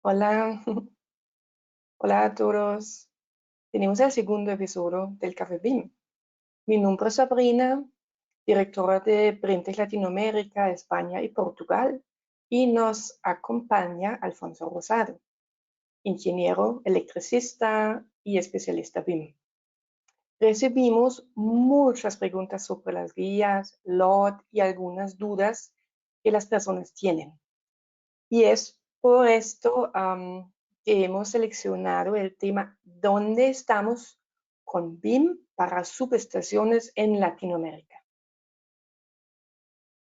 Hola, hola a todos. Tenemos el segundo episodio del Café BIM. Mi nombre es Sabrina, directora de Brentes Latinoamérica, España y Portugal, y nos acompaña Alfonso Rosado, ingeniero, electricista y especialista BIM. Recibimos muchas preguntas sobre las guías, LOT y algunas dudas que las personas tienen. Y es por esto que hemos seleccionado el tema ¿Dónde estamos con BIM para subestaciones en Latinoamérica?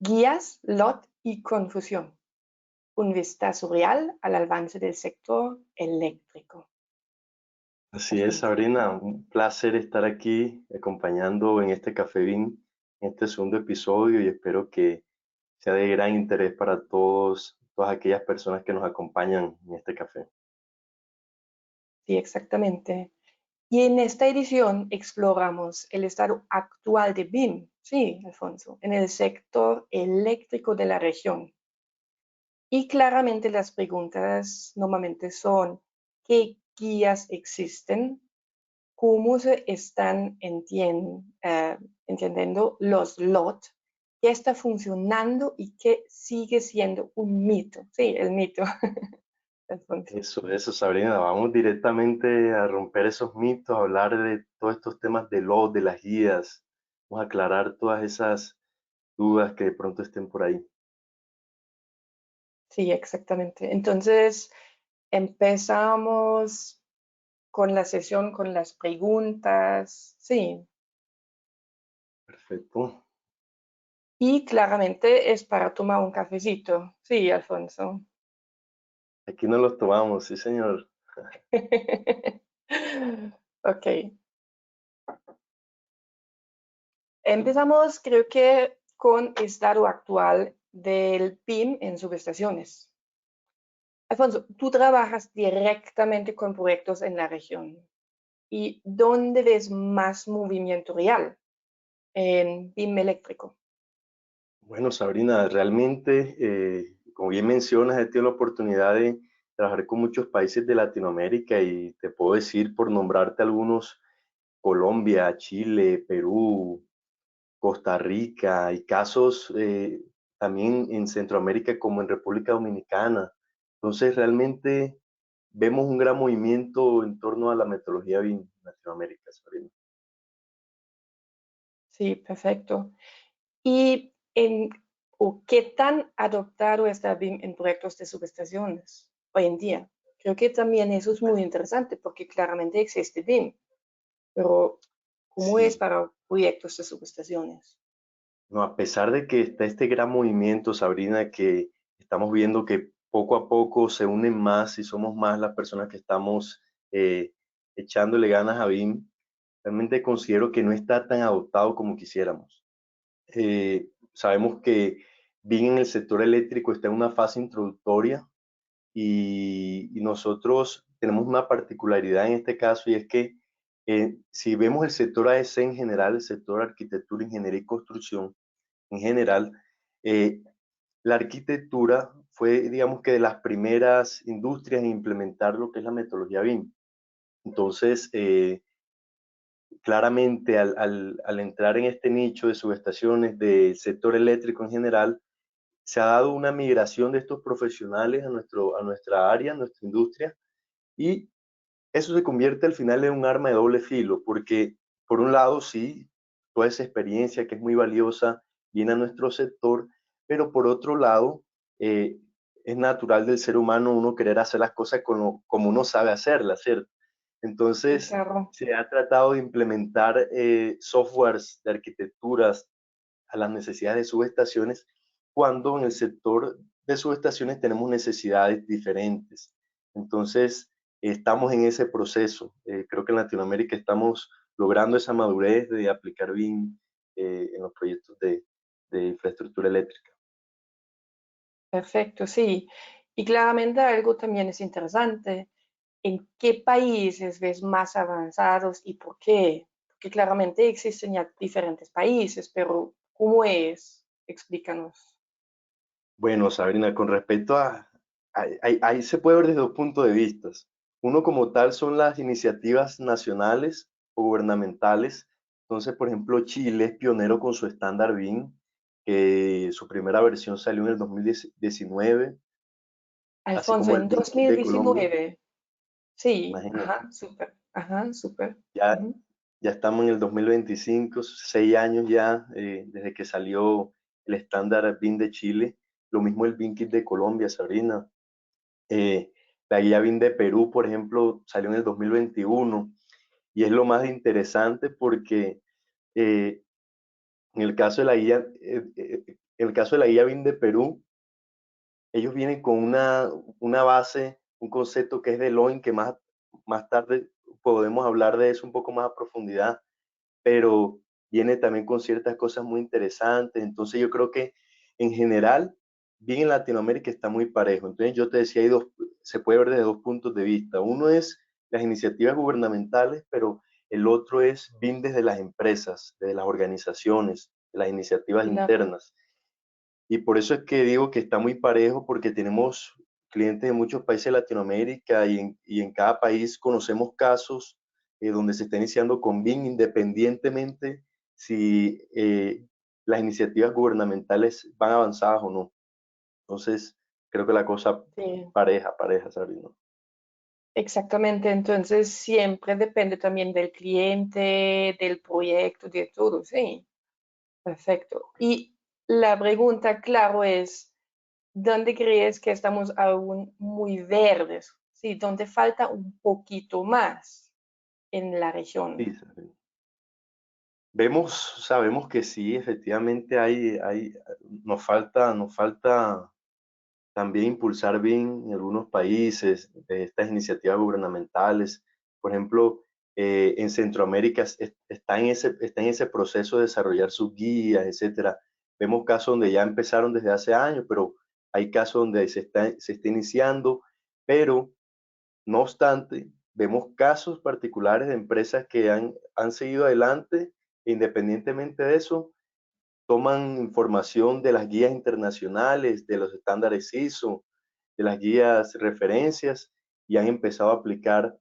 Guías, LOT y confusión. Un vistazo real al avance del sector eléctrico. Así es, Alfonso. Sabrina, un placer estar aquí acompañando en este Café Bean, en este segundo episodio y espero que sea de gran interés para todas aquellas personas que nos acompañan en este café. Sí, exactamente. Y en esta edición exploramos el estado actual de BIM, sí, Alfonso, en el sector eléctrico de la región. Y claramente las preguntas normalmente son, ¿qué guías existen? ¿Cómo se están entendiendo los LOT? ¿Qué está funcionando y qué sigue siendo un mito? Sí, el mito, Alfonso. Eso, Sabrina, vamos directamente a romper esos mitos, a hablar de todos estos temas de los, de las guías, vamos a aclarar todas esas dudas que de pronto estén por ahí. Sí, exactamente. Entonces, empezamos con la sesión, con las preguntas. Sí, Perfecto. y claramente es para tomar un cafecito. Sí, Alfonso. Aquí nos los tomamos, sí, señor. Ok, empezamos creo que con estado actual del PIM en subestaciones. Alfonso, tú trabajas directamente con proyectos en la región. ¿Y dónde ves más movimiento real en PIM eléctrico? Bueno, Sabrina, realmente, como bien mencionas, he tenido la oportunidad de trabajar con muchos países de Latinoamérica y te puedo decir, por nombrarte algunos, Colombia, Chile, Perú, Costa Rica, y casos también en Centroamérica como en República Dominicana. Entonces, realmente vemos un gran movimiento en torno a la metodología BIM en Latinoamérica, Sabrina. Sí, perfecto. ¿Y o qué tan adoptado está BIM en proyectos de subestaciones hoy en día? Creo que también eso es muy interesante porque claramente existe BIM, pero ¿cómo es Sí. para proyectos de subestaciones? No, a pesar de que está este gran movimiento, Sabrina, que estamos viendo que poco a poco se unen más y somos más las personas que estamos eh, echándole ganas a BIM, realmente considero que no está tan adoptado como quisiéramos. Sabemos que BIM en el sector eléctrico está en una fase introductoria y nosotros tenemos una particularidad en este caso y es que si vemos el sector AEC en general, el sector arquitectura, ingeniería y construcción, en general, eh, la arquitectura fue, digamos que de las primeras industrias en implementar lo que es la metodología BIM. Entonces, claramente al entrar en este nicho de subestaciones del sector eléctrico en general, se ha dado una migración de estos profesionales a nuestra área, a nuestra industria, y eso se convierte al final en un arma de doble filo, porque por un lado sí, toda esa experiencia que es muy valiosa viene a nuestro sector, pero por otro lado, eh, es natural del ser humano uno querer hacer las cosas como uno sabe hacerlas, ¿cierto? Sí, Entonces, claro. se ha tratado de implementar softwares de arquitecturas a las necesidades de subestaciones, cuando en el sector de subestaciones tenemos necesidades diferentes. Entonces, estamos en ese proceso. Creo que en Latinoamérica estamos logrando esa madurez de aplicar BIM en los proyectos de infraestructura eléctrica. Perfecto, sí. Y claramente algo también es interesante. ¿En qué países ves más avanzados y por qué? Porque claramente existen ya diferentes países, pero ¿cómo es? Explícanos. Bueno, Sabrina, con respecto ahí se puede ver desde dos puntos de vista. Uno como tal son las iniciativas nacionales o gubernamentales. Entonces, por ejemplo, Chile es pionero con su estándar BIM, que su primera versión salió en el 2019, así Alfonso, como el en BIM Kit de Colombia. 2019. Sí, Imagínate, ajá, súper, ajá, súper. ya, Ujú. ya estamos en el 2025, 6 años ya desde que salió el estándar BIM de Chile. Lo mismo el BIM Kit de Colombia, Sabrina. Eh, la guía BIM de Perú, por ejemplo, salió en el 2021 y es lo más interesante porque eh, en el caso de la guía, en el caso de la guía BIM de Perú, ellos vienen con una base, un concepto que es de Loin, que más tarde podemos hablar de eso un poco más a profundidad, pero viene también con ciertas cosas muy interesantes. Entonces yo creo que en general, bien en Latinoamérica está muy parejo. Entonces yo te decía, se puede ver desde dos puntos de vista. Uno es las iniciativas gubernamentales, pero el otro es bien desde las empresas, desde las organizaciones, de las iniciativas Claro, internas. Y por eso es que digo que está muy parejo porque tenemos clientes de muchos países de Latinoamérica y en cada país conocemos casos donde se está iniciando con BIM independientemente si las iniciativas gubernamentales van avanzadas o no. Entonces, creo que la cosa sí, pareja, Sabrina. exactamente. Entonces, siempre depende también del cliente, del proyecto, de todo, sí. Perfecto. Y la pregunta, claro, es, ¿dónde crees que estamos aún muy verdes? Sí, ¿dónde falta un poquito más en la región? Sí, Sabrina. Sabemos que sí, efectivamente nos falta también impulsar bien en algunos países estas iniciativas gubernamentales. Por ejemplo, en Centroamérica está en ese proceso de desarrollar sus guías, etcétera. Vemos casos donde ya empezaron desde hace años, pero hay casos donde se está iniciando, pero no obstante, vemos casos particulares de empresas que han seguido adelante e independientemente de eso, toman información de las guías internacionales, de los estándares ISO, de las guías referencias y han empezado a aplicar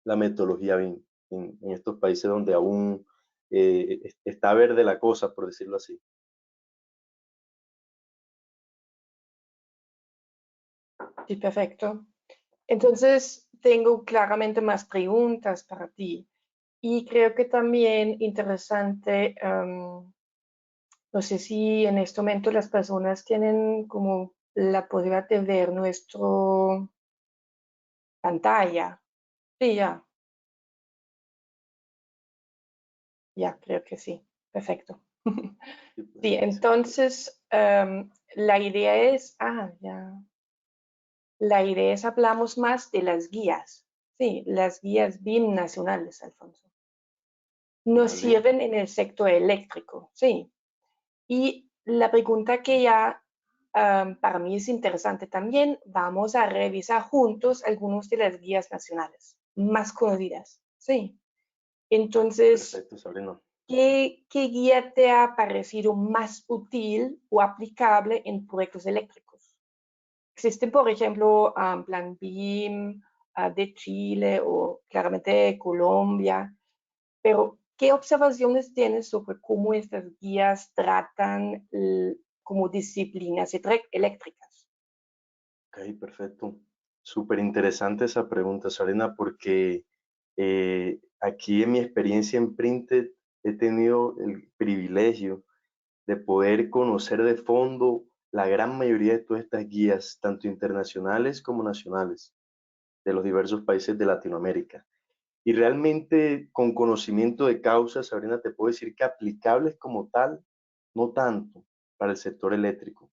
la metodología BIM en estos países donde aún está verde la cosa, por decirlo así. Sí, perfecto. Entonces, tengo claramente más preguntas para ti. Y creo que también interesante, no sé si en este momento las personas tienen como la posibilidad de ver nuestro pantalla. Sí, ya, creo que sí. Perfecto. Sí, pues, Sí, se puede ver. entonces, la idea es, ya, la idea es hablamos más de las guías. Sí, las guías BIM nacionales, Alfonso. Nos Vale, sirven en el sector eléctrico, sí. Y la pregunta que ya para mí es interesante también, vamos a revisar juntos algunos de las guías nacionales más conocidas. Sí. Entonces, perfecto, Sabrina. ¿qué guía te ha parecido más útil o aplicable en proyectos eléctricos? Existen, por ejemplo, Plan BIM de Chile o claramente de Colombia, pero ¿qué observaciones tienes sobre cómo estas guías tratan como disciplinas eléctricas? Ok, perfecto. Súper interesante esa pregunta, Sabrina, porque aquí en mi experiencia en Printed he tenido el privilegio de poder conocer de fondo la gran mayoría de todas estas guías, tanto internacionales como nacionales, de los diversos países de Latinoamérica. Y realmente con conocimiento de causa, Sabrina, te puedo decir que aplicables como tal, no tanto para el sector eléctrico.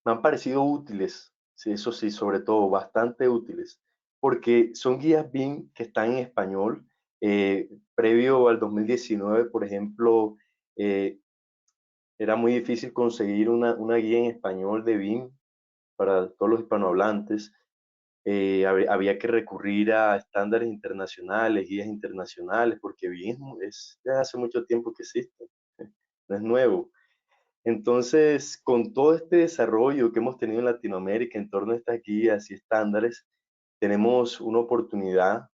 Me han parecido útiles, sí, eso sí, sobre todo bastante útiles, porque son guías BIM que están en español. Previo al 2019, por ejemplo, eh, era muy difícil conseguir una guía en español de BIM para todos los hispanohablantes. Había que recurrir a estándares internacionales, guías internacionales, porque BIM es de hace mucho tiempo que existe, no es nuevo. Entonces, con todo este desarrollo que hemos tenido en Latinoamérica en torno a estas guías y estándares, tenemos una oportunidad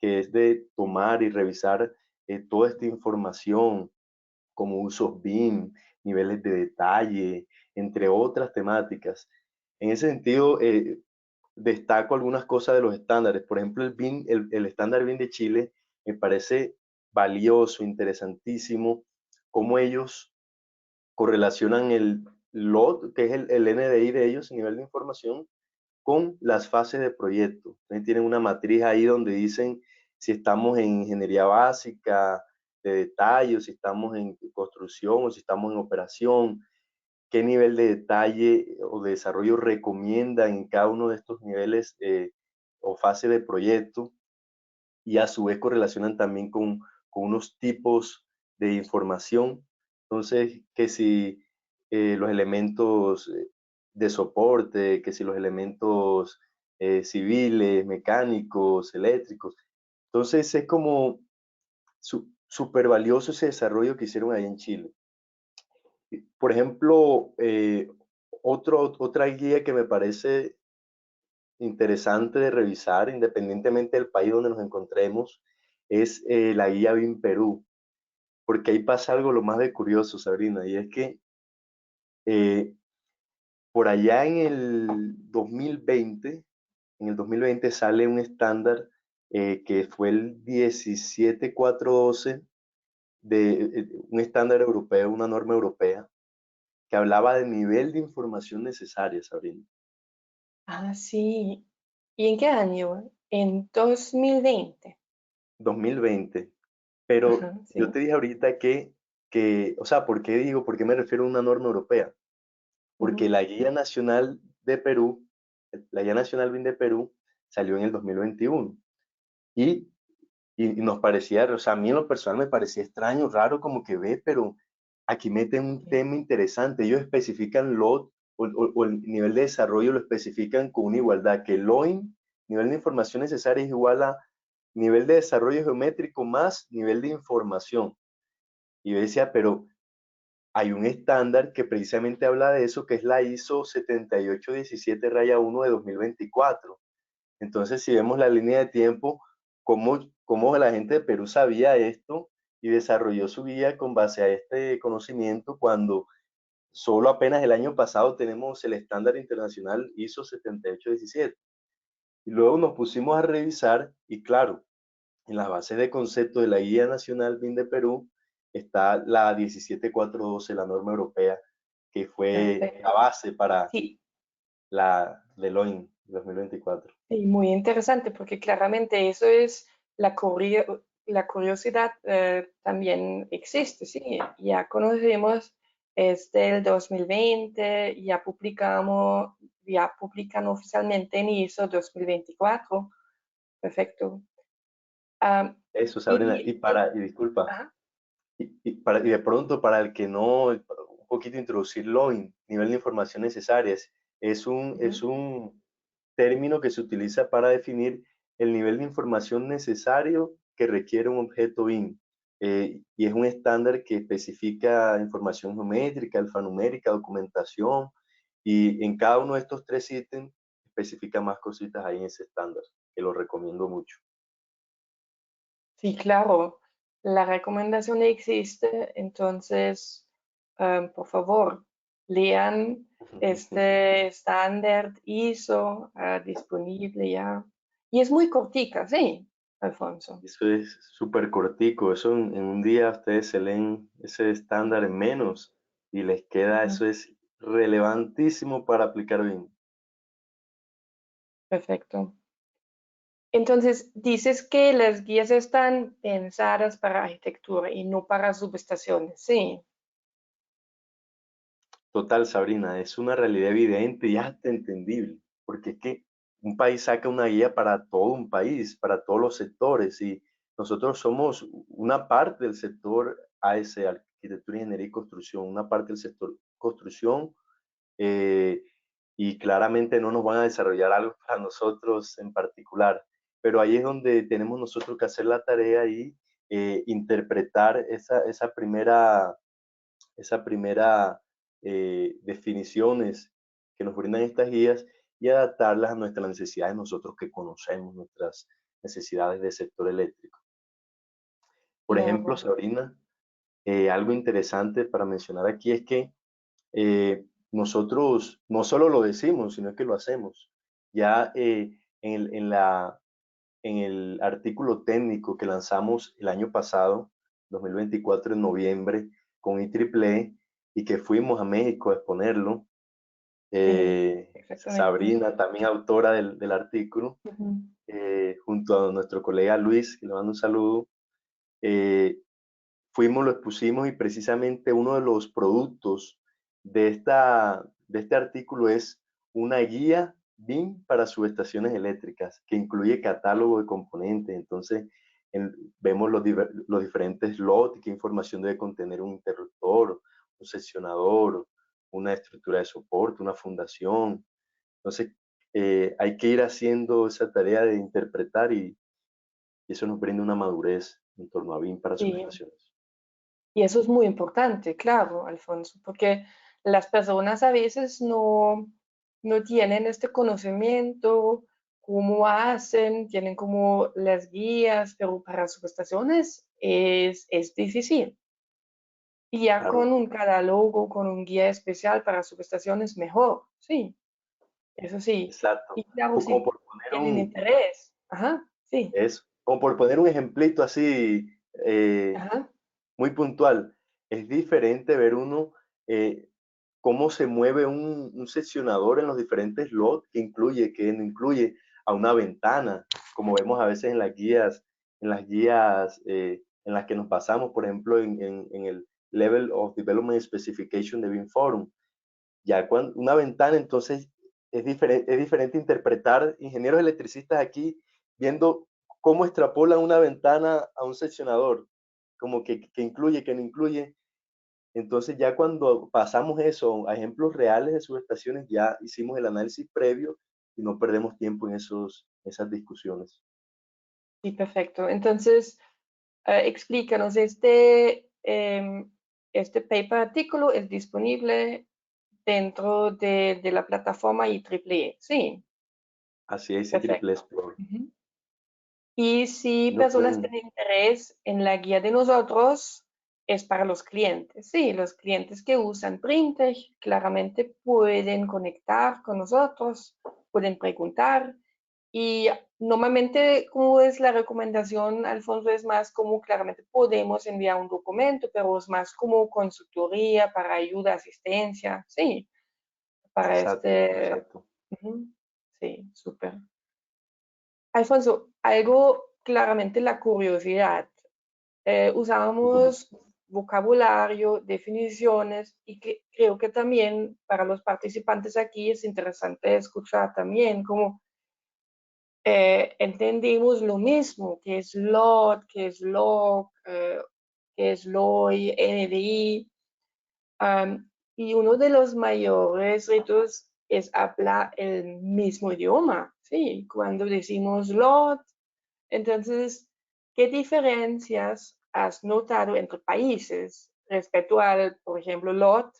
que es de tomar y revisar toda esta información como usos BIM, niveles de detalle, entre otras temáticas. En ese sentido, destaco algunas cosas de los estándares. Por ejemplo, el BIM, el estándar BIM de Chile, me parece valioso, interesantísimo, cómo ellos correlacionan el LOD, que es el NDI de ellos, el nivel de información, con las fases de proyecto. Entonces tienen una matriz ahí donde dicen si estamos en ingeniería básica, de detalle, o si estamos en construcción, o si estamos en operación, qué nivel de detalle o de desarrollo recomiendan en cada uno de estos niveles o fases de proyecto, y a su vez correlacionan también con unos tipos de información. Entonces, que si los elementos de soporte, que si los elementos civiles, mecánicos, eléctricos. Entonces, es como súper valioso ese desarrollo que hicieron ahí en Chile. Por ejemplo, otra guía que me parece interesante de revisar, independientemente del país donde nos encontremos, es la guía BIM Perú, porque ahí pasa algo lo más de curioso, Sabrina, y es que eh, por allá en el 2020 sale un estándar que fue el 17412 un estándar europeo, una norma europea, que hablaba del nivel de información necesaria, Sabrina. Ah, sí. ¿Y en qué año? En 2020. 2020. Pero Ajá, yo sí. te dije ahorita o sea, ¿por qué digo, por qué me refiero a una norma europea? Porque Ujú. la Guía Nacional de Perú, la Guía Nacional BIM de Perú, salió en el 2021. Y, y nos parecía, o sea, a mí en lo personal me parecía extraño, raro, como que ve, pero aquí meten un Sí, tema interesante. Ellos especifican LOD o el nivel de desarrollo lo especifican con una igualdad, que LOIN, nivel de información necesaria, es igual a nivel de desarrollo geométrico más nivel de información. Y yo decía, pero hay un estándar que precisamente habla de eso, que es la ISO 7817-1 de 2024. Entonces, si vemos la línea de tiempo, cómo la gente de Perú sabía esto y desarrolló su guía con base a este conocimiento cuando solo apenas el año pasado tenemos el estándar internacional ISO 7817. Y luego nos pusimos a revisar y claro, en las bases de concepto de la Guía Nacional BIM de Perú está la 17412, la norma europea, que fue la perfecto. base para Sí, la Deloitte 2024. y muy interesante porque claramente eso es la curiosidad también existe, sí. Ya conocemos este el 2020, ya publican oficialmente en ISO 2024. Perfecto. Ah, Eso, Sabrina. y, Y disculpa, ajá, y de pronto para el que no, un poquito introducir LOIN, nivel de información necesarias, es ujú. un término que se utiliza para definir el nivel de información necesario que requiere un objeto BIM. Y es un estándar que especifica información geométrica, alfanumérica, documentación, y en cada uno de estos tres ítems especifica más cositas ahí en ese estándar, que lo recomiendo mucho. Sí, claro, la recomendación existe, entonces, por favor, lean este estándar ISO disponible ya. Y es muy cortica, sí, Alfonso. Eso es súper cortico, eso en un día ustedes se leen ese estándar en menos y les queda, Ujú. eso es relevantísimo para aplicar bien. Perfecto. Entonces, dices que las guías están pensadas para arquitectura y no para subestaciones, sí. Total, Sabrina, es una realidad evidente y hasta entendible, porque es que un país saca una guía para todo un país, para todos los sectores, y nosotros somos una parte del sector AS, Arquitectura, Ingeniería y Construcción, una parte del sector construcción, eh, y claramente no nos van a desarrollar algo para nosotros en particular, pero ahí es donde tenemos nosotros que hacer la tarea y interpretar esa primera definiciones que nos brindan estas guías y adaptarlas a nuestras necesidades, nosotros que conocemos nuestras necesidades del sector eléctrico. Por ejemplo, Claro, Sabrina, algo interesante para mencionar aquí es que nosotros no solo lo decimos, sino que lo hacemos. Ya en el artículo técnico que lanzamos el año pasado, 2024, en noviembre, con IEEE, y que fuimos a México a exponerlo, sí, exactamente. Sabrina, también autora del artículo, Ujú. junto a nuestro colega Luis, que le mando un saludo, eh, fuimos, lo expusimos y precisamente uno de los productos de este artículo es una guía BIM para subestaciones eléctricas que incluye catálogo de componentes. Entonces, vemos los diferentes lots, qué información debe contener un interruptor, un seccionador, una estructura de soporte, una fundación. Entonces, hay que ir haciendo esa tarea de interpretar y eso nos brinda una madurez en torno a BIM para Sí, subestaciones. y eso es muy importante, claro, Alfonso, porque las personas a veces no tienen este conocimiento, cómo hacen, tienen como las guías, pero para subestaciones es difícil. Y ya Claro, con un catálogo, con un guía especial para subestaciones, mejor, sí, eso sí. exacto. Y claro, Como si por poner tienen interés, ajá, sí, como por poner un ejemplito así ajá, muy puntual, es diferente ver uno eh, cómo se mueve un seccionador en los diferentes lots, que no incluye a una ventana, como vemos a veces en las guías en las que nos basamos, por ejemplo, en el Level of Development Specification de BIM Forum. Ya cuando una ventana, entonces es diferente interpretar ingenieros electricistas aquí viendo cómo extrapolan una ventana a un seccionador, como que incluye, que no incluye. Entonces ya cuando pasamos eso a ejemplos reales de subestaciones, ya hicimos el análisis previo y no perdemos tiempo en esas discusiones. sí, perfecto. Entonces, explícanos, este paper artículo es disponible dentro de la plataforma IEEE. Sí, Así es, y Triple perfecto. Explore. Ujú. Y si Y lo personas pueden, tienen interés en la guía de nosotros, es para los clientes. Sí, los clientes que usan Printec claramente pueden conectar con nosotros, pueden preguntar. Y normalmente, como es la recomendación, Alfonso, es más como claramente podemos enviar un documento, pero es más como consultoría para ayuda, asistencia, sí, para exacto, este. exacto. Ujú, sí, súper. Alfonso, algo claramente la curiosidad. Dígame. Usábamos vocabulario, definiciones y que creo que también para los participantes aquí es interesante escuchar también cómo entendimos lo mismo, que es LOT, que es LOC, que es LOI, NDI. Y uno de los mayores retos es hablar el mismo idioma, ¿sí? Cuando decimos LOT, entonces, ¿qué diferencias has notado entre países respecto al, por ejemplo, LOT?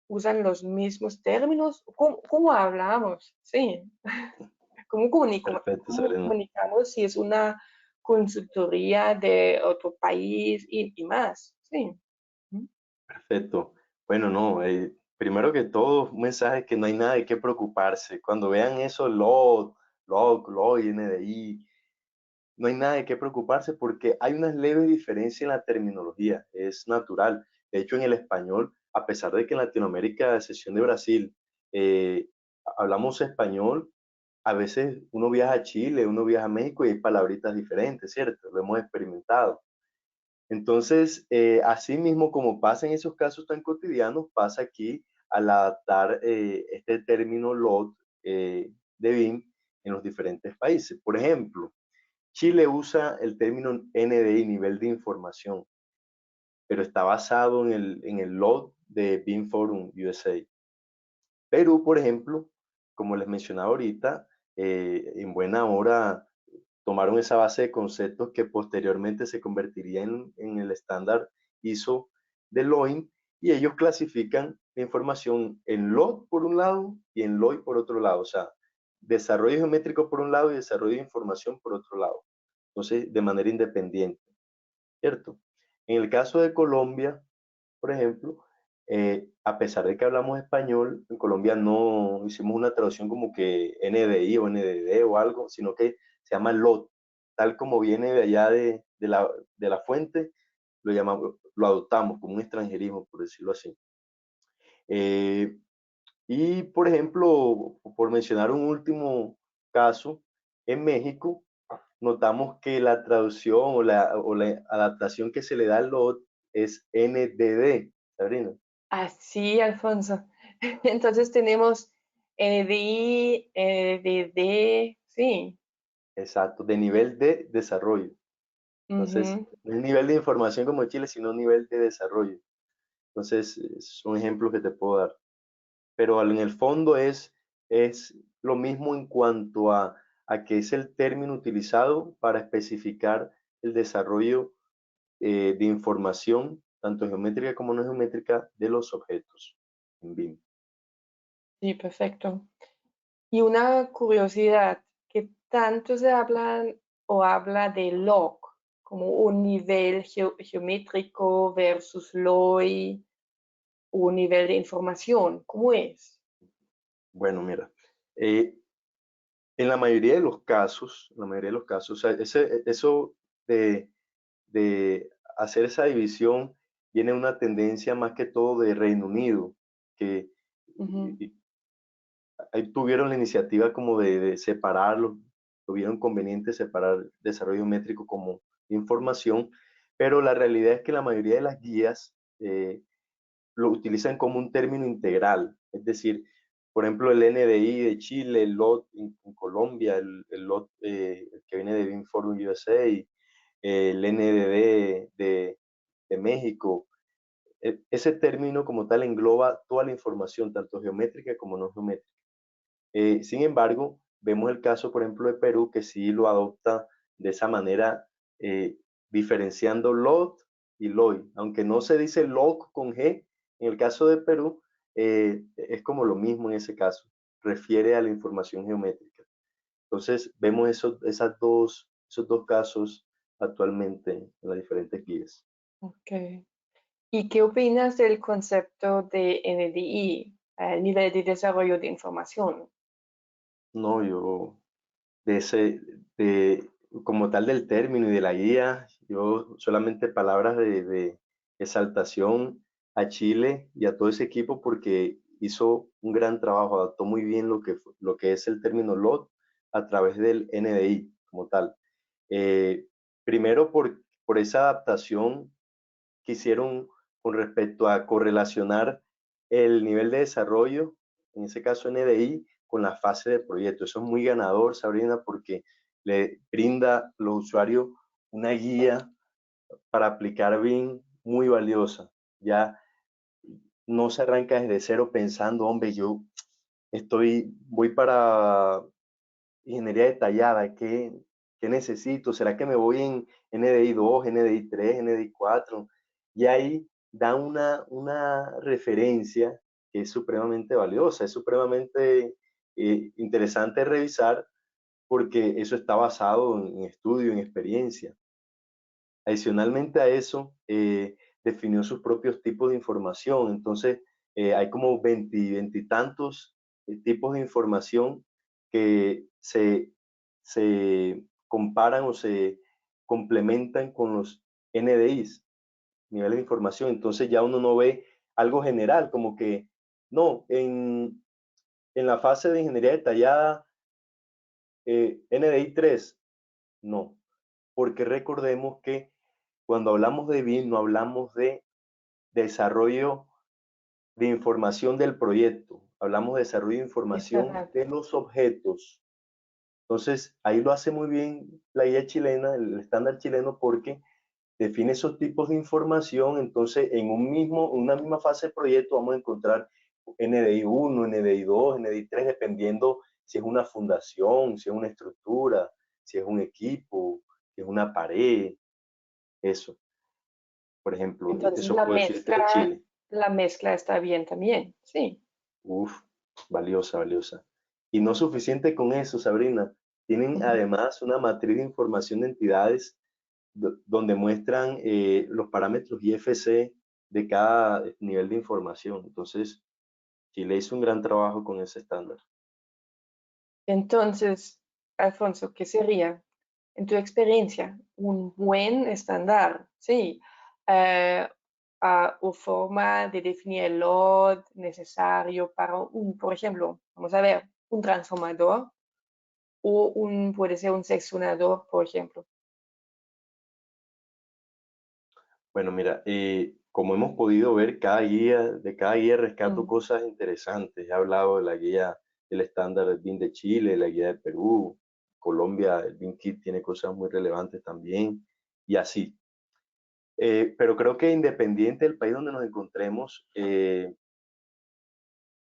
¿Usan los mismos términos? ¿Cómo hablamos? Sí. Perfecto, ¿Cómo Serena. comunicamos si es una consultoría de otro país y más? Sí. Perfecto. Bueno, no, primero que todo, un mensaje que no hay nada de qué preocuparse. Cuando vean eso, LOG, NDI, no hay nada de qué preocuparse porque hay unas leves diferencias en la terminología, es natural. De hecho, en el español, a pesar de que en Latinoamérica, a excepción de Brasil, eh, hablamos español, a veces uno viaja a Chile, uno viaja a México y hay palabritas diferentes, ¿cierto? Lo hemos experimentado. Entonces, así mismo como pasa en esos casos tan cotidianos, pasa aquí al adaptar este término LOT de BIM en los diferentes países. Por ejemplo, Chile usa el término NDI, nivel de información, pero está basado en el LOT de BIM Forum USA. Perú, por ejemplo, como les mencionaba ahorita, en buena hora tomaron esa base de conceptos que posteriormente se convertiría en el estándar ISO de LOIN y ellos clasifican la información en LOT por un lado y en LOI por otro lado, o sea, desarrollo geométrico por un lado y desarrollo de información por otro lado. Entonces, de manera independiente, ¿cierto? En el caso de Colombia, por ejemplo, a pesar de que hablamos español, en Colombia no hicimos una traducción como que NDI o NDD o algo, sino que se llama LOT, tal como viene de allá de la fuente, lo llamamos, lo adoptamos como un extranjerismo, por decirlo así. Y, por ejemplo, por mencionar un último caso, en México notamos que la traducción o la adaptación que se le da al LOT es NDD, Sabrina. Así, Alfonso. Entonces tenemos NDI, NDD, sí. Exacto, de nivel de desarrollo. Entonces, Ujú. no es nivel de información como Chile, sino nivel de desarrollo. Entonces, son ejemplos que te puedo dar. Pero en el fondo es lo mismo en cuanto a que es el término utilizado para especificar el desarrollo de información, tanto geométrica como no geométrica, de los objetos en BIM. Sí, perfecto. Y una curiosidad, ¿qué tanto se habla o habla de log como un nivel geométrico versus LOI, un nivel de información? ¿Cómo es? Bueno, mira, eh, en la mayoría de los casos, o sea, eso de, de hacer esa división viene una tendencia más que todo de Reino Unido, que Ujú. ahí tuvieron la iniciativa como de separarlo, tuvieron conveniente separar desarrollo métrico como información, pero la realidad es que la mayoría de las guías lo utilizan como un término integral, es decir, por ejemplo, el NDI de Chile, el LOT en Colombia, el LOT el que viene de BIM Forum USA, el NDD de México. Ese término como tal engloba toda la información, tanto geométrica como no geométrica. Sin embargo, vemos el caso, por ejemplo, de Perú, que sí lo adopta de esa manera, eh, diferenciando LOT y LOI. Aunque no se dice LOC con G, en el caso de Perú, es como lo mismo en ese caso, refiere a la información geométrica. Entonces, vemos esos dos casos actualmente en las diferentes guías. Ok. ¿Y qué opinas del concepto de NDI, el nivel de desarrollo de información? No, yo de ese, de, como tal del término y de la guía, yo solamente palabras de exaltación a Chile y a todo ese equipo porque hizo un gran trabajo, adaptó muy bien lo que es el término LOT a través del NDI como tal. Eh, Primero por esa adaptación que hicieron con respecto a correlacionar el nivel de desarrollo, en ese caso NDI, con la fase de proyecto. Eso es muy ganador, Sabrina, porque le brinda a los usuarios una guía para aplicar BIM muy valiosa. Ya no se arranca desde cero pensando, hombre, voy para ingeniería detallada, ¿qué necesito? ¿Será que me voy en NDI 2, NDI 3, NDI 4? Y ahí da una referencia que es supremamente valiosa, es supremamente interesante revisar porque eso está basado en estudio, en experiencia. Adicionalmente a eso, definió sus propios tipos de información. Entonces, hay como 20 y tantos tipos de información que se comparan o se complementan con los NDIs, niveles de información. Entonces ya uno no ve algo general, como que, no, en la fase de ingeniería detallada, NDI 3, no, porque recordemos que cuando hablamos de BIM no hablamos de desarrollo de información del proyecto, hablamos de desarrollo de Es información verdad. de los objetos. Entonces, ahí lo hace muy bien la guía chilena, el estándar chileno, porque define esos tipos de información. Entonces, una misma fase de proyecto vamos a encontrar NDI 1, NDI 2, NDI 3, dependiendo si es una fundación, si es una estructura, si es un equipo, si es una pared, eso. Por ejemplo, Entonces eso puedo decirte de Chile. la mezcla está bien también, sí. Uf, valiosa, valiosa. Y no suficiente con eso, Sabrina. Tienen Ujú. además una matriz de información de entidades donde muestran los parámetros IFC de cada nivel de información. Entonces, Chile hizo un gran trabajo con ese estándar. Entonces, Alfonso, ¿qué sería, en tu experiencia, un buen estándar? Sí, eh, o forma de definir el load necesario para un, por ejemplo, vamos a ver, un transformador o puede ser un seccionador, por ejemplo. Bueno, mira, como hemos podido ver, de cada guía rescato Mm, cosas interesantes. He hablado de la guía, del estándar del BIM de Chile, la guía de Perú, Colombia, el BIM Kit tiene cosas muy relevantes también, y así. Pero creo que independiente del país donde nos encontremos,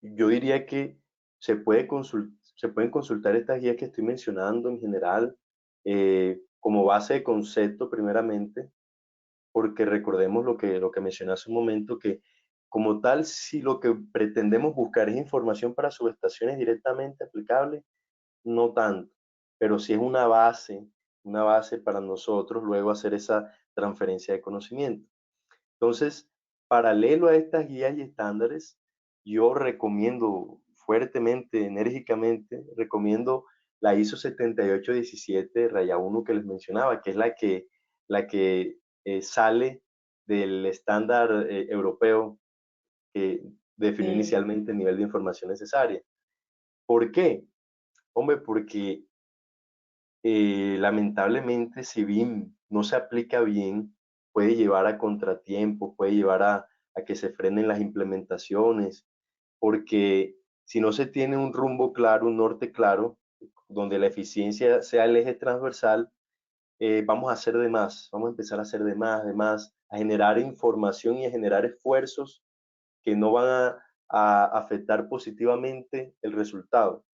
yo diría que se pueden consultar estas guías que estoy mencionando en general como base de concepto primeramente, porque recordemos lo que mencioné hace un momento, que como tal, si lo que pretendemos buscar es información para subestaciones directamente aplicables, no tanto, pero sí es una base para nosotros luego hacer esa transferencia de conocimiento. Entonces, paralelo a estas guías y estándares, yo recomiendo fuertemente, enérgicamente, recomiendo la ISO 7817 raya 1 que les mencionaba, que es la que sale del estándar europeo que definió sí, inicialmente el nivel de información necesaria. ¿Por qué? Hombre, porque lamentablemente, si BIM no se aplica bien, puede llevar a contratiempos, puede llevar a que se frenen las implementaciones, porque si no se tiene un rumbo claro, un norte claro, donde la eficiencia sea el eje transversal, vamos a hacer de más, vamos a empezar a hacer de más, a generar información y a generar esfuerzos que no van a afectar positivamente el resultado.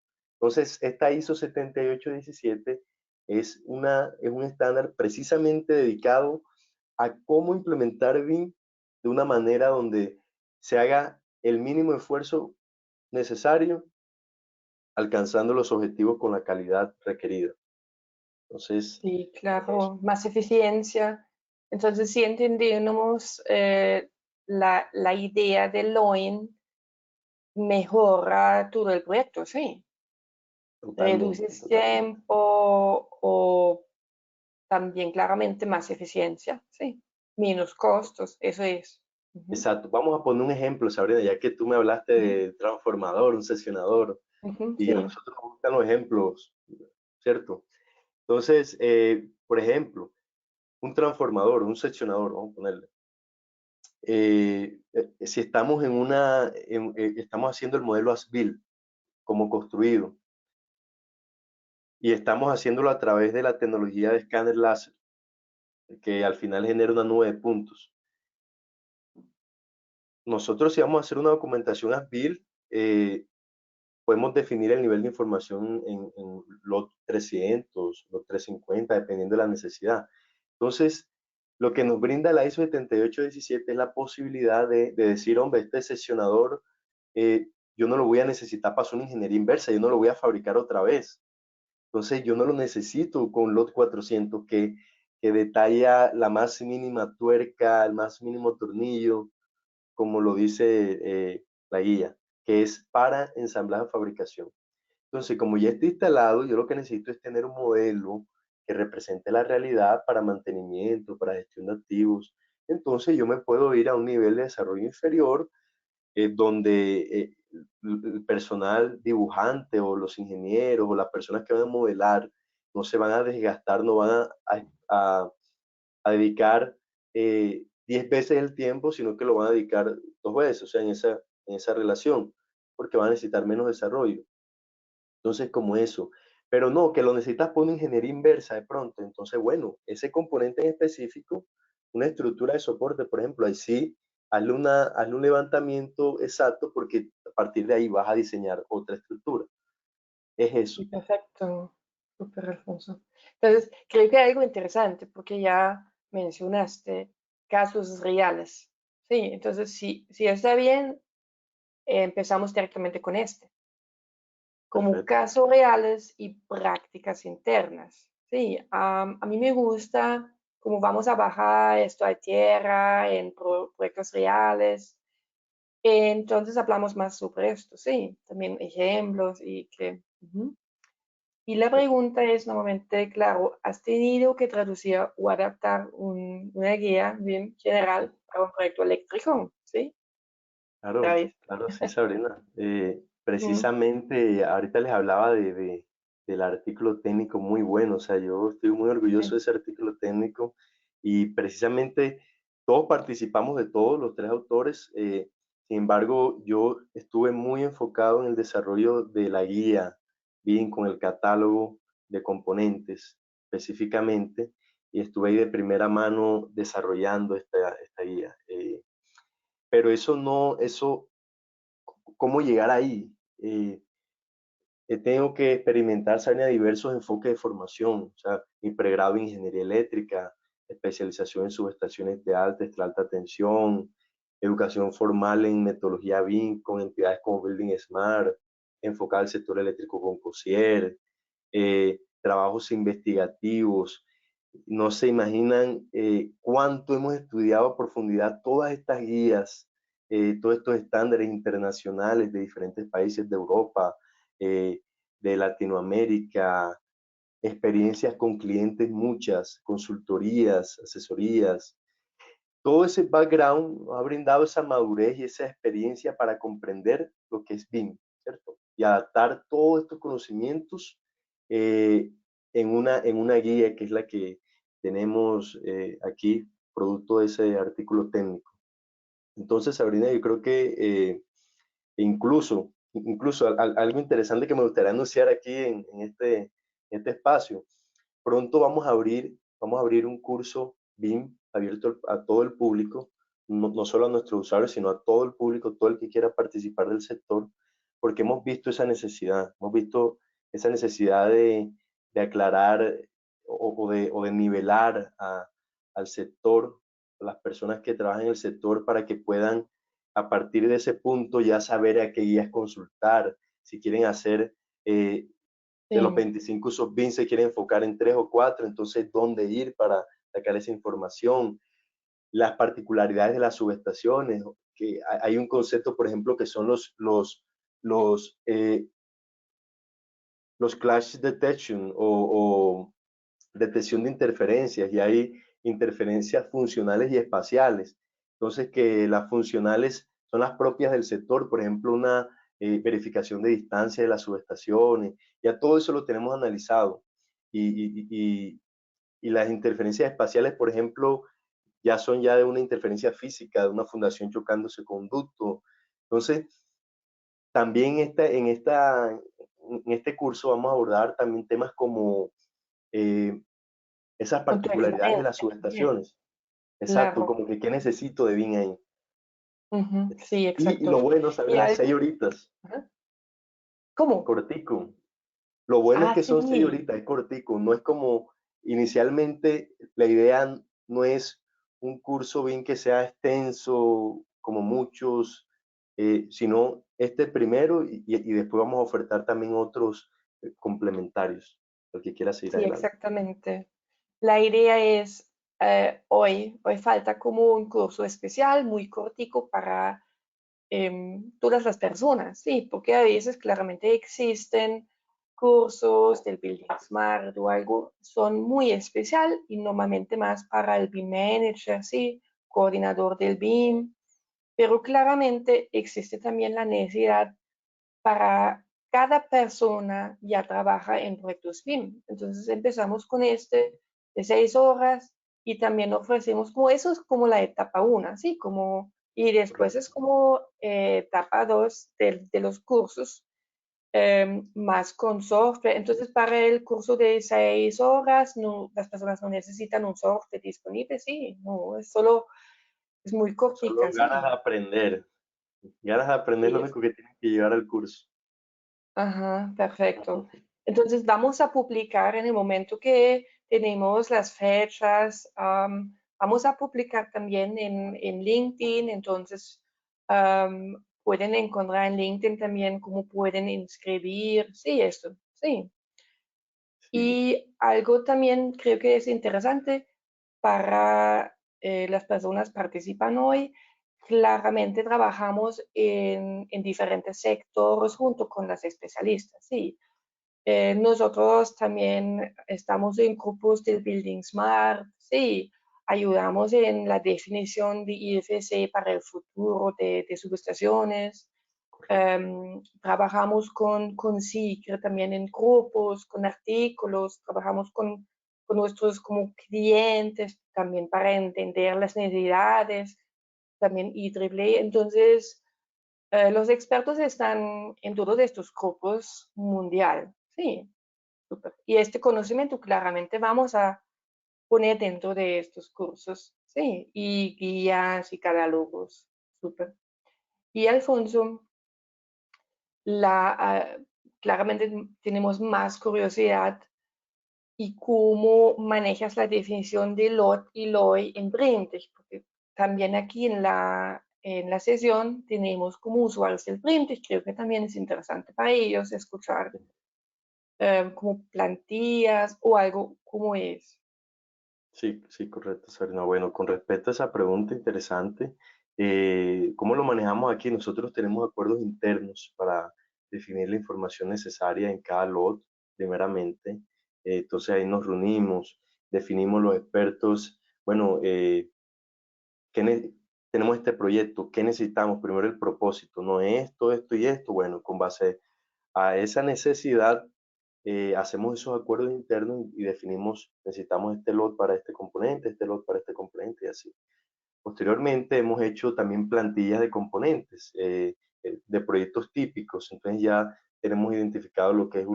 Entonces, esta ISO 7817 es un estándar precisamente dedicado a cómo implementar BIM de una manera donde se haga el mínimo esfuerzo necesario, alcanzando los objetivos con la calidad requerida. Entonces, sí, eso. claro, más eficiencia. Entonces, si entendemos la idea de Loin, mejora todo el proyecto, sí. Totalmente, Reduces totalmente. tiempo o también claramente más eficiencia, sí. Menos costos, eso es. Ujú, Exacto. Vamos a poner un ejemplo, Sabrina, ya que tú me hablaste ujú, de transformador, un sesionador, ujú, y a sí, nosotros nos gustan los ejemplos, ¿cierto? Entonces, por ejemplo, un transformador, un seccionador, vamos a ponerle. Si estamos estamos haciendo el modelo as-built como construido y estamos haciéndolo a través de la tecnología de escáner láser, que al final genera una nube de puntos. Nosotros si vamos a hacer una documentación as-built, podemos definir el nivel de información en lot 300, lot 350, dependiendo de la necesidad. Entonces, lo que nos brinda la ISO 7817 es la posibilidad de decir, hombre, este sesionador, yo no lo voy a necesitar para hacer una ingeniería inversa, yo no lo voy a fabricar otra vez. Entonces, yo no lo necesito con lot 400 que detalla la más mínima tuerca, el más mínimo tornillo, como lo dice la guía, que es para ensamblaje de fabricación. Entonces, como ya está instalado, yo lo que necesito es tener un modelo que represente la realidad para mantenimiento, para gestión de activos. Entonces, yo me puedo ir a un nivel de desarrollo inferior donde el personal dibujante o los ingenieros o las personas que van a modelar no se van a desgastar, no van a dedicar 10 veces el tiempo, sino que lo van a dedicar 2 veces, o sea, en esa relación, porque van a necesitar menos desarrollo. Entonces, como eso. Pero no, que lo necesitas por una ingeniería inversa de pronto. Entonces, bueno, ese componente en específico, una estructura de soporte, por ejemplo, ahí sí, hazle un levantamiento exacto porque a partir de ahí vas a diseñar otra estructura. Es eso. sí, perfecto. Súper, Alfonso. Entonces, creo que hay algo interesante porque ya mencionaste casos reales, Sí, entonces si está bien, empezamos directamente con este, como Perfecto. casos reales y prácticas internas. Sí, a mí me gusta cómo vamos a bajar esto a tierra en proyectos reales. Entonces hablamos más sobre esto, sí, también ejemplos y que... ujú. Y la pregunta es normalmente, claro, ¿has tenido que traducir o adaptar una guía bien general para un proyecto eléctrico? ¿Sí? Claro, David. claro, sí, Sabrina. Mm, Precisamente ahorita les hablaba del artículo técnico muy bueno, o sea, yo estoy muy orgulloso sí, de ese artículo técnico y precisamente todos participamos de todos los tres autores. Sin embargo, yo estuve muy enfocado en el desarrollo de la guía, bien con el catálogo de componentes específicamente, y estuve ahí de primera mano desarrollando esta guía. Pero eso no, eso, ¿cómo llegar ahí? Tengo que experimentar, saber diversos enfoques de formación, o sea, mi pregrado en ingeniería eléctrica, especialización en subestaciones de alta tensión, educación formal en metodología BIM con entidades como Building Smart, enfocada al sector eléctrico con COSIER, trabajos investigativos. No se imaginan cuánto hemos estudiado a profundidad todas estas guías, todos estos estándares internacionales de diferentes países de Europa, eh, de Latinoamérica, experiencias con clientes muchas, consultorías, asesorías. Todo ese background nos ha brindado esa madurez y esa experiencia para comprender lo que es BIM, ¿cierto? Y adaptar todos estos conocimientos eh, en una guía que es la que tenemos aquí, producto de ese artículo técnico. Entonces, Sabrina, yo creo que incluso algo interesante que me gustaría anunciar aquí en este espacio. Pronto vamos a abrir un curso BIM abierto a todo el público, no solo a nuestros usuarios, sino a todo el público, todo el que quiera participar del sector, porque hemos visto esa necesidad, hemos visto esa necesidad de aclarar o de nivelar al sector, a las personas que trabajan en el sector para que puedan a partir de ese punto ya saber a qué guías consultar, si quieren hacer de los sí, 25 sub-BIM se quieren enfocar en 3 o 4, entonces dónde ir para sacar esa información, las particularidades de las subestaciones, que hay un concepto, por ejemplo, que son los, eh, los clash detection o detección de interferencias y hay interferencias funcionales y espaciales. Entonces, que las funcionales son las propias del sector, por ejemplo, una verificación de distancia de las subestaciones, ya todo eso lo tenemos analizado. Y las interferencias espaciales, por ejemplo, ya son ya de una interferencia física, de una fundación chocándose con un ducto. Entonces, también en este curso vamos a abordar también temas como eh, esas con tu particularidades de las experiencia también, subestaciones. Exacto, claro. como que qué necesito de BIM ahí. Ujú, sí, Y lo exacto. bueno, Y Sabrina, 6 horitas, ajá. ¿Cómo? cortico. Lo bueno es Ah, que son seis sí, horitas, es cortico. No es como inicialmente la idea no es un curso BIM que sea extenso como muchos, sino este primero y después vamos a ofertar también otros complementarios, el que quiera seguir sí, adelante. exactamente. La idea es, hoy falta como un curso especial muy cortico para todas las personas, sí, porque a veces claramente existen cursos del Building Smart o algo, son muy especial y normalmente más para el BIM Manager, sí, coordinador del BIM, pero claramente existe también la necesidad para cada persona ya trabaja en proyectos BIM. Entonces empezamos con este de 6 horas y también ofrecemos como eso es como la etapa 1, ¿sí? Como, y después es Correcto. como etapa 2 de los cursos más con software. Entonces para el curso de 6 horas no, las personas no necesitan un software disponible, sí, no, es solo, es muy Solo cortica, ganas de sí. aprender. Ganas de aprender es lo Sí, único que tienen que llevar al curso. ajá, perfecto. Entonces vamos a publicar en el momento que tenemos las fechas, vamos a publicar también en LinkedIn, entonces pueden encontrar en LinkedIn también cómo pueden inscribir, sí, esto, sí. Sí, Y algo también creo que es interesante para las personas que participan hoy. Claramente trabajamos en diferentes sectores junto con las especialistas, sí. Nosotros también estamos en grupos del Building Smart, sí. Ayudamos en la definición de IFC para el futuro de subestaciones. correcto. Trabajamos con SICRE también en grupos, con artículos, trabajamos con nuestros como clientes también para entender las necesidades, también IEEE. Entonces, los expertos están en todos estos grupos mundial, sí, súper. Y este conocimiento claramente vamos a poner dentro de estos cursos, sí, y guías y catálogos, súper. Y Alfonso, la, claramente tenemos más curiosidad y cómo manejas la definición de lot y LOI en Brintech, porque también aquí en la sesión tenemos como usuarios del Brintech, creo que también es interesante para ellos escuchar como plantillas o algo como es. Sí, sí, correcto, Sabrina. Bueno, con respecto a esa pregunta interesante, ¿cómo lo manejamos aquí? Nosotros tenemos acuerdos internos para definir la información necesaria en cada lot, primeramente. Entonces ahí nos reunimos, definimos los expertos, bueno, ¿qué tenemos este proyecto, ¿qué necesitamos? Primero el propósito, no esto, esto y esto. Bueno, con base a esa necesidad, hacemos esos acuerdos internos y definimos, necesitamos este lot para este componente, este lot para este componente y así. Posteriormente hemos hecho también plantillas de componentes, de proyectos típicos, entonces ya tenemos identificado lo que es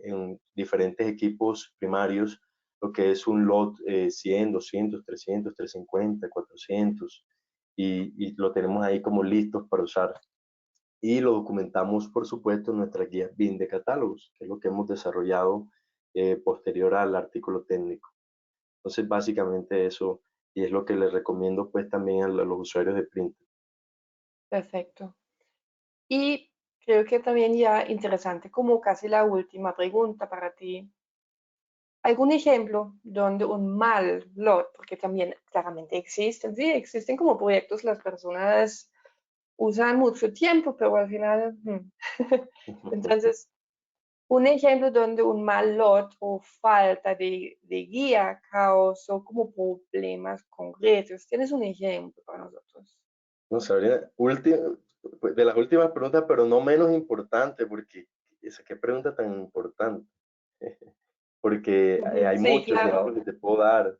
en diferentes equipos primarios, lo que es un lot 100, 200, 300, 350, 400, y lo tenemos ahí como listos para usar. Y lo documentamos, por supuesto, en nuestra guía BIM de catálogos, que es lo que hemos desarrollado posterior al artículo técnico. Entonces, básicamente eso, y es lo que les recomiendo pues también a los usuarios de Print. Perfecto. Y creo que también ya interesante como casi la última pregunta para ti. ¿Algún ejemplo donde un mal lot, porque también claramente existen, sí, existen como proyectos, las personas usan mucho tiempo, pero al final, entonces, un ejemplo donde un mal lot o falta de guía causó como problemas concretos. ¿Tienes un ejemplo para nosotros? No sabría, pues, de las últimas preguntas, pero no menos importante, porque esa qué pregunta tan importante. Porque Ujú, hay sí, muchos ejemplos claro. que te puedo dar,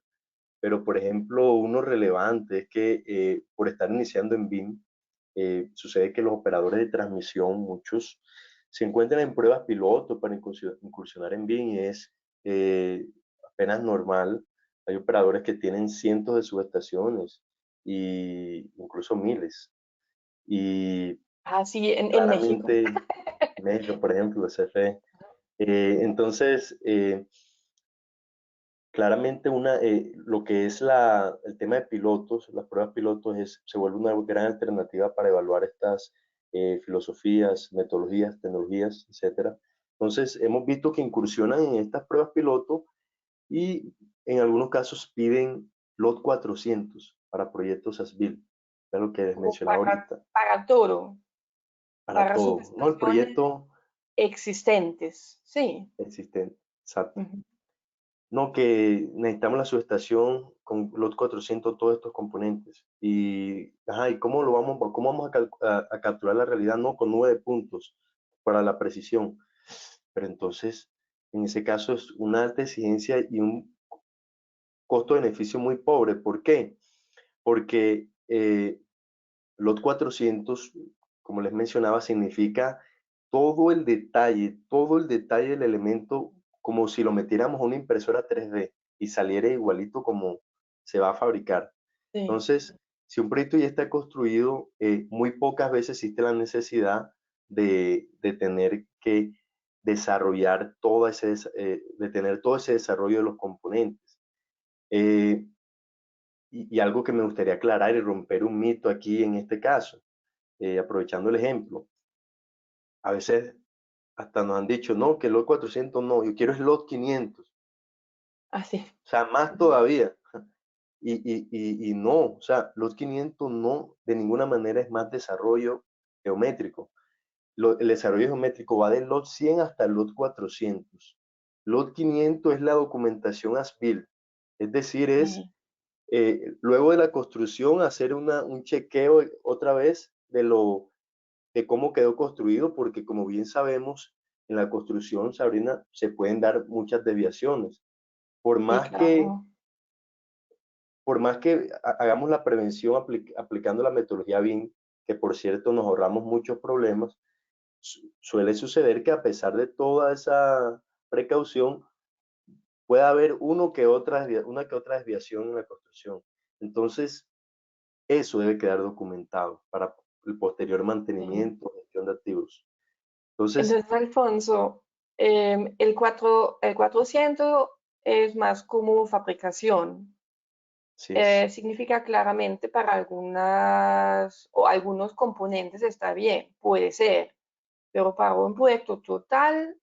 pero por ejemplo, uno relevante es que por estar iniciando en BIM, sucede que los operadores de transmisión, muchos, se encuentran en pruebas piloto para incursionar en BIM y es apenas normal. Hay operadores que tienen cientos de subestaciones y incluso miles. Y Ah, sí, en México. claramente, México, por ejemplo, CFE. Entonces, claramente lo que es el tema de pilotos, las pruebas pilotos se vuelve una gran alternativa para evaluar estas filosofías, metodologías, tecnologías, etcétera. Entonces, hemos visto que incursionan en estas pruebas piloto y en algunos casos piden LOT 400 para proyectos ASBIL, es lo que les Como mencionaba ahorita, para todo, para para todo, no el subestaciones proyecto existentes. Sí. existente, exacto. Ujú. No, que necesitamos la subestación con los 400, todos estos componentes. Y, ajá, ¿y cómo vamos a capturar la realidad? No, con 9 puntos para la precisión. Pero entonces, en ese caso es una alta exigencia y un costo-beneficio muy pobre. ¿Por qué? Porque LOT 400, como les mencionaba, significa todo el detalle del elemento, como si lo metiéramos a una impresora 3D y saliera igualito como se va a fabricar. Sí. Entonces, si un proyecto ya está construido, muy pocas veces existe la necesidad de tener que desarrollar de tener todo ese desarrollo de los componentes. Eh, y algo que me gustaría aclarar y romper un mito aquí en este caso, aprovechando el ejemplo, a veces hasta nos han dicho, no, que el lot 400 no, yo quiero el lot 500, Así. o sea, más todavía. Y no, o sea, lot 500 no, de ninguna manera es más desarrollo geométrico. El desarrollo geométrico va del lot 100 hasta el lot 400. Lot 500 es la documentación as-built, es decir, es Sí, luego de la construcción hacer un chequeo otra vez de cómo quedó construido, porque como bien sabemos, en la construcción, Sabrina, se pueden dar muchas desviaciones. Por sí, más que, claro. por más que hagamos la prevención aplicando la metodología BIM, que por cierto nos ahorramos muchos problemas, suele suceder que a pesar de toda esa precaución, puede haber una que otra desviación en la construcción. Entonces, eso debe quedar documentado para el posterior Sí. mantenimiento, gestión de activos. Entonces, Entonces, Alfonso, el 400 es más como fabricación. sí es. Significa claramente para algunas o algunos componentes está bien, puede ser, pero para un proyecto total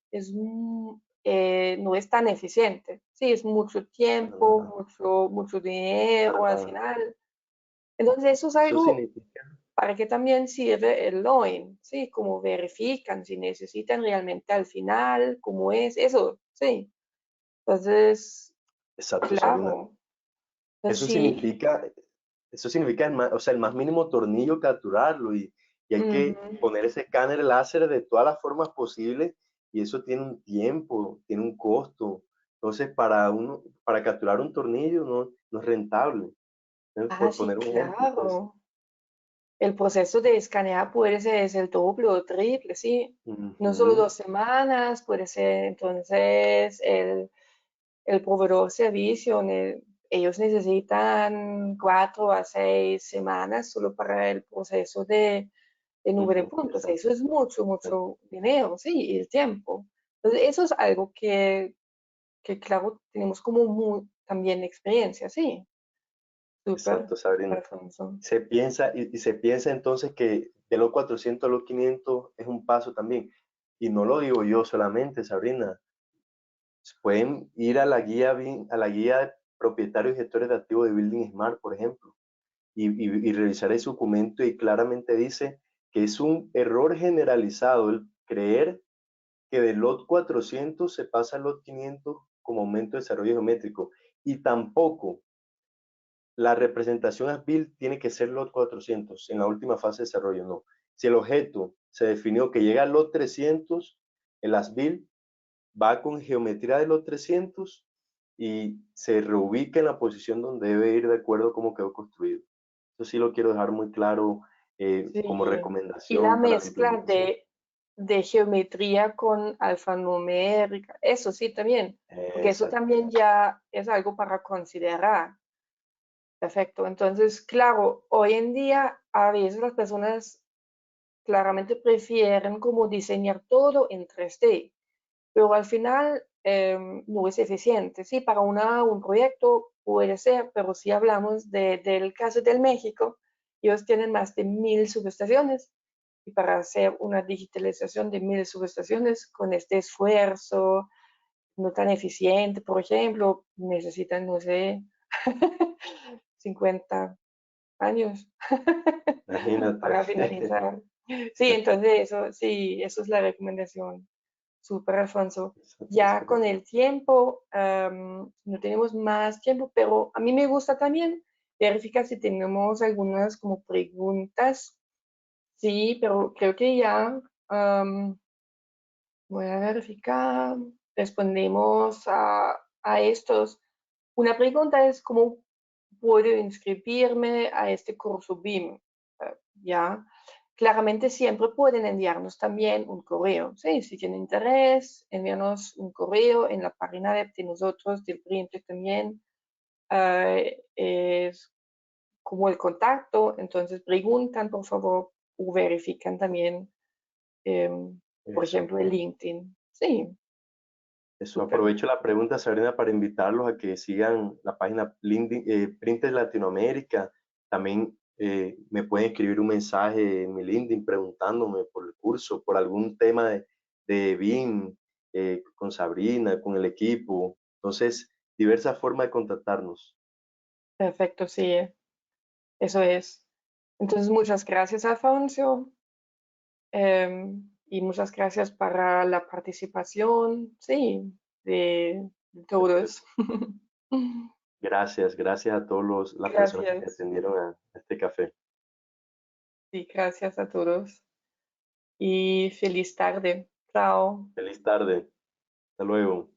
no es tan eficiente. Sí, es mucho tiempo, Ah, mucho dinero al ah, final. Entonces, eso es eso algo significa, para que también sirve el LOIN, ¿sí? Como verifican si necesitan realmente al final, cómo es, eso, sí. Entonces, exacto, Sabrina. claro, entonces Eso sí, significa, eso significa o sea, el más mínimo tornillo capturarlo y hay que ujú. poner ese escáner láser de todas las formas posibles y eso tiene un tiempo, tiene un costo. Entonces, para capturar un tornillo no es rentable. Ah, Por sí, poner un ejemplo, pues. claro. El proceso de escanear puede ser es el doble o triple, sí. No solo Ujú, 2 semanas, puede ser entonces el proveedor servicio, ellos necesitan 4 a 6 semanas solo para el proceso de nube de puntos. exacto, Eso es mucho, exacto, mucho dinero, sí, y el tiempo. Entonces, eso es algo que claro, tenemos como también experiencia, sí. Súper, exacto, Sabrina. Alfonso. Y se piensa entonces que de los 400 a los 500 es un paso también. Y no lo digo yo solamente, Sabrina. Pueden ir a la a la guía de propietarios y gestores de activos de Building Smart, por ejemplo, y revisar ese documento y claramente dice que es un error generalizado el creer que del lot 400 se pasa al lot 500 como aumento de desarrollo geométrico. Y tampoco la representación as-built tiene que ser lot 400 en la última fase de desarrollo, no. Si el objeto se definió que llega al lot 300, el as-built va con geometría de los 300 y se reubica en la posición donde debe ir de acuerdo a cómo quedó construido. Eso sí lo quiero dejar muy claro como Sí. Y la recomendación para la mezcla implementación. de geometría con alfanumérica, eso sí también, porque eso Exacto. también ya es algo para considerar. Perfecto. Entonces, claro, hoy en día a veces las personas claramente prefieren como diseñar todo en 3D, pero al final no es eficiente. Sí, para un proyecto puede ser, pero si hablamos del caso del México, ellos tienen más de 1000 subestaciones y para hacer una digitalización de 1000 subestaciones con este esfuerzo no tan eficiente, por ejemplo, necesitan, no sé, 50 años Imagínate. para finalizar. Sí, entonces eso, sí, eso es la recomendación. Súper, Alfonso. Exacto, Ya con Sabrina. el tiempo, no tenemos más tiempo, pero a mí me gusta también verificar si tenemos algunas como preguntas. Sí, pero creo que ya voy a verificar. Respondemos a estos. Una pregunta es cómo puedo inscribirme a este curso BIM. Ya, claramente siempre pueden enviarnos también un correo. Sí, si tienen interés, envíanos un correo en la página web de nosotros, del cliente también. Es como el contacto, entonces preguntan, por favor, o verifican también, por ejemplo, el Exacto. LinkedIn. Sí, Eso, Súper. aprovecho la pregunta, Sabrina, para invitarlos a que sigan la página Printes Latinoamérica. También me pueden escribir un mensaje en mi LinkedIn preguntándome por el curso, por algún tema de BIM, con Sabrina, con el equipo. Entonces, diversas formas de contactarnos. Perfecto, sí, eso es. Entonces, muchas gracias, Alfonso. Y muchas gracias para la participación, sí, de todos. Gracias, gracias a todas las personas que Gracias, atendieron a este café. sí, gracias a todos. Y feliz tarde. Chao. Feliz tarde. Hasta luego.